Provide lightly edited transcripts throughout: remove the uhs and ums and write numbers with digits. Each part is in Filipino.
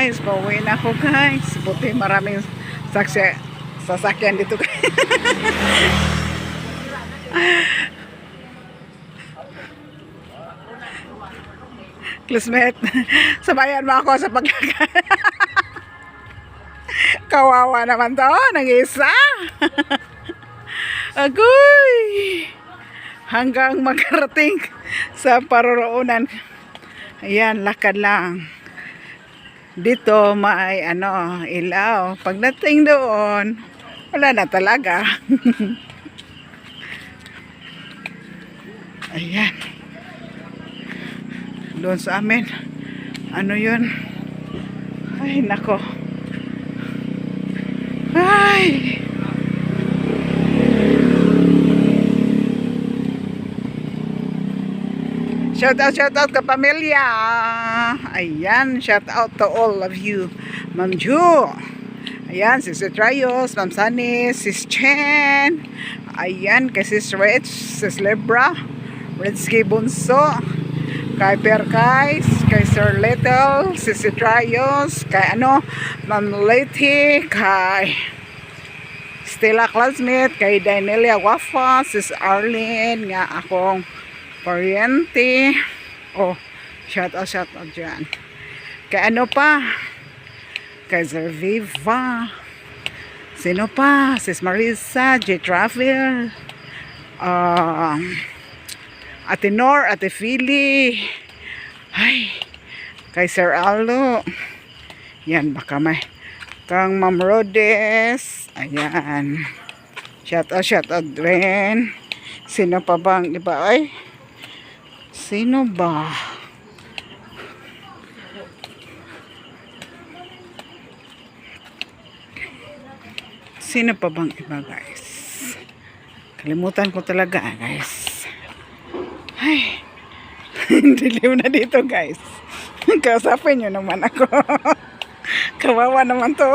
guys, pauwi na ako guys. Buti maraming sasakyan dito guys. Classmate, sabayan mo ako sa pagkakain. Kawawa naman to, nag-isa. Agoy! Hanggang makarating sa paroroonan. Ayan, lakad lang. Dito may ilaw. Pagdating doon, wala na talaga. Ayan. Doon sa amin. Ano yun? Ay, nako. Ay! Shout out ka pamilya. Ayan, shout out to all of you. Ma'am Ju. Ayan, Sis Trayos, Ma'am Sunny, Sis Chen. Ayan, kay Sis Rich, Sis Lebra, Redsky Bunso, kay Perkais, kay Sir Little, Sis Trayos, kay Ma'am Leti, kay Stella Classmate, kay Danelia Wafa, Sis Arlene, nga akong Pariente. Oh, shout out dyan. Kay pa? Kay Sir Viva. Sino pa? Sis Marisa, J. Travel. Ate Nor, Ate Philly. Ay, kay Sir Aldo. Yan, baka may. Kang Ma'am Rhodes. Ayan. Shout out rin. Sino pa bang iba? Ay, sino ba? Sino pa bang iba guys? Kalimutan ko talaga guys. Ay, dilim na dito guys. Kausapin nyo naman ako. Kawawa naman to.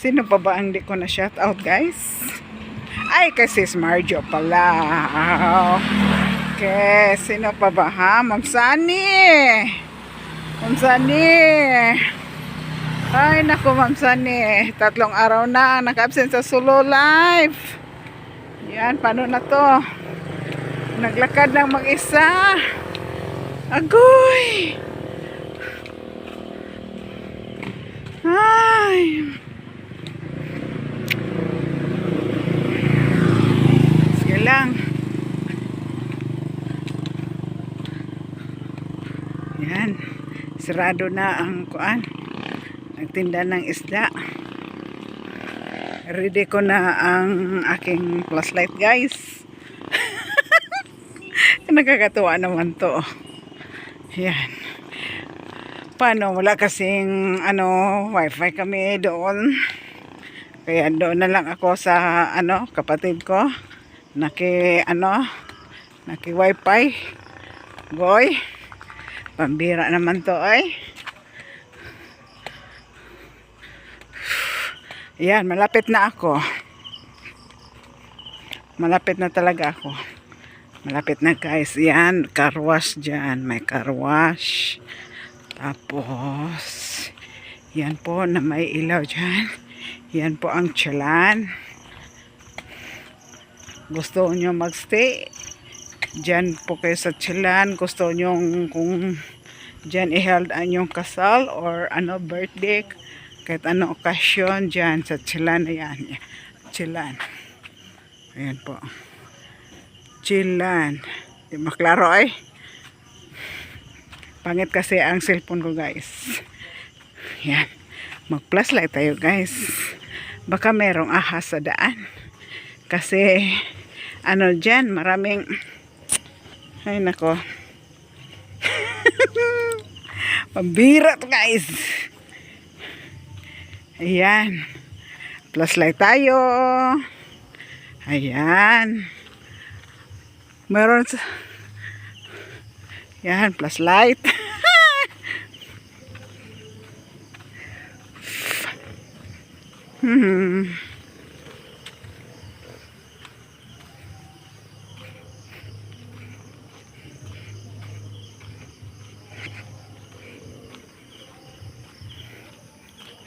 Sino pa ba ang di ko na shout out guys? Ay, kay Sis Marjo pala. Okay, sino pa ba ha? Ma'am Sunny. Ma'am Sunny. Ay, naku Ma'am Sunny. 3 araw na naka-absent sa solo live. Yan, paano na to? Naglakad lang mag-isa. Agoy. Ay. Lang. Yan. Sarado na ang kuan. Nagtinda ng isda. Ready ko na ang aking flashlight guys. Nakakatuwa naman to. Yan. Paano? Wala kasing wifi kami doon. Kaya doon na lang ako sa kapatid ko. Naki wifi boy, pambira naman to ay. Yan, malapit na ako, malapit na talaga ako, malapit na guys. Yan, car wash dyan, may car wash, tapos yan po na may ilaw dyan. Yan po ang Chalan. Gusto nyo magstay dyan po kayo sa Chalan, gusto nyo kung dyan i-held ang yung kasal or birthday, kahit okasyon dyan sa Chalan. Ayan, Chalan. Ayan po, Chalan. Di maklaro ay pangit kasi ang cellphone ko guys. Yan, mag flashlight tayo guys, baka merong ahas sa daan kasi dyan, maraming, ay nako. Pambira to guys. Ayan. Flashlight tayo. Ayan. Meron sa, yan, flashlight.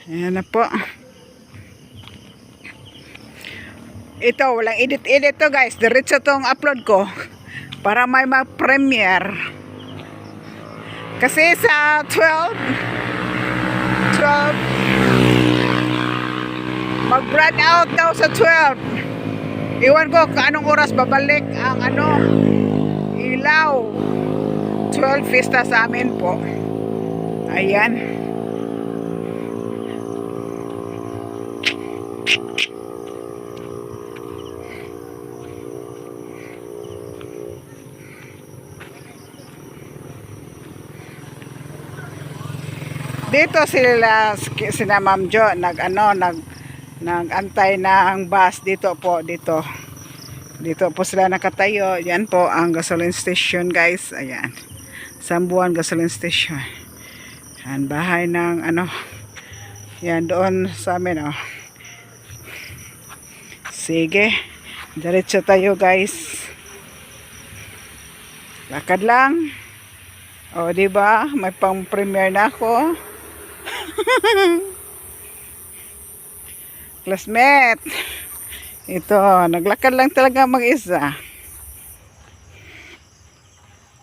Ayan na po. Ito, walang edit-edit to guys. Diretso tong upload ko para may mag-premiere. Kasi sa 12 mag-run out daw sa 12. Iwan ko kung anong oras babalik ang ilaw. 12 Fiesta sa amin po. Ayan. Dito sila Ma'am Jo nagantay ng bus dito po dito po sila nakatayo. Yan po ang gasoline station guys. Ayan, Sambuan gasoline station. Yan bahay ng yan doon sa amin sige, diretso tayo guys, lakad lang. Diba may pang premiere na ako. Classmate, ito naglakad lang talaga mag-isa.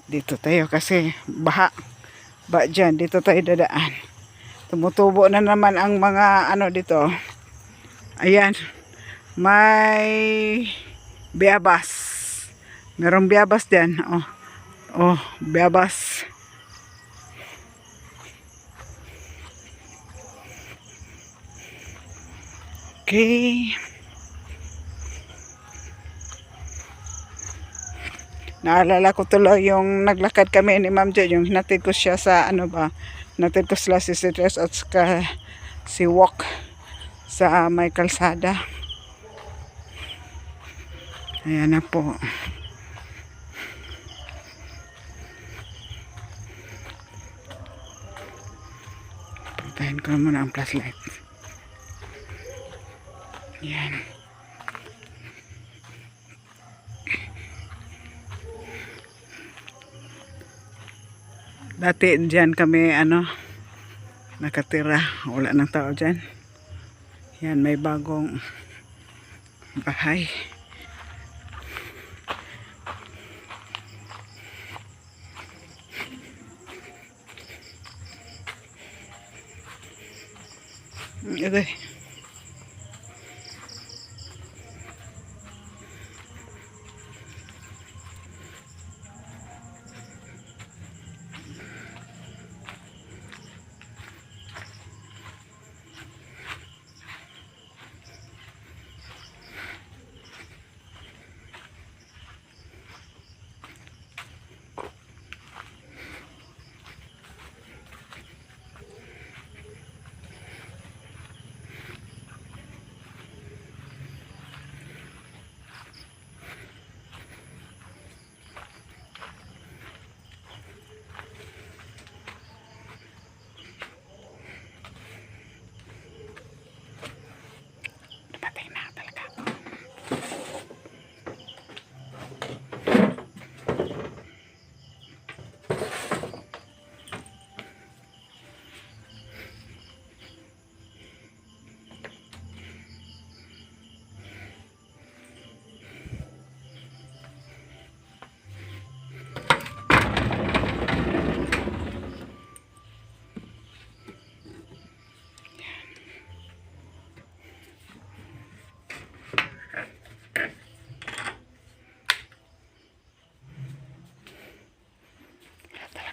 Dito tayo kasi ba dyan, dito tayo dadaan. Tumutubo na naman ang mga dito. Ayan, may biyabas, merong biyabas dyan. Biyabas. Okay. Naalala ko tuloy yung naglakad kami ni Ma'am Jo, yung hinatid ko siya sa hinatid ko sila si Citrus at si Walk sa may kalsada. Ayan na po. Puntahin ko muna ang flashlight. Yan. Dati dyan kami nakatira. Wala nang tao dyan. Yan, may bagong bahay. Okay.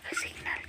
Signal.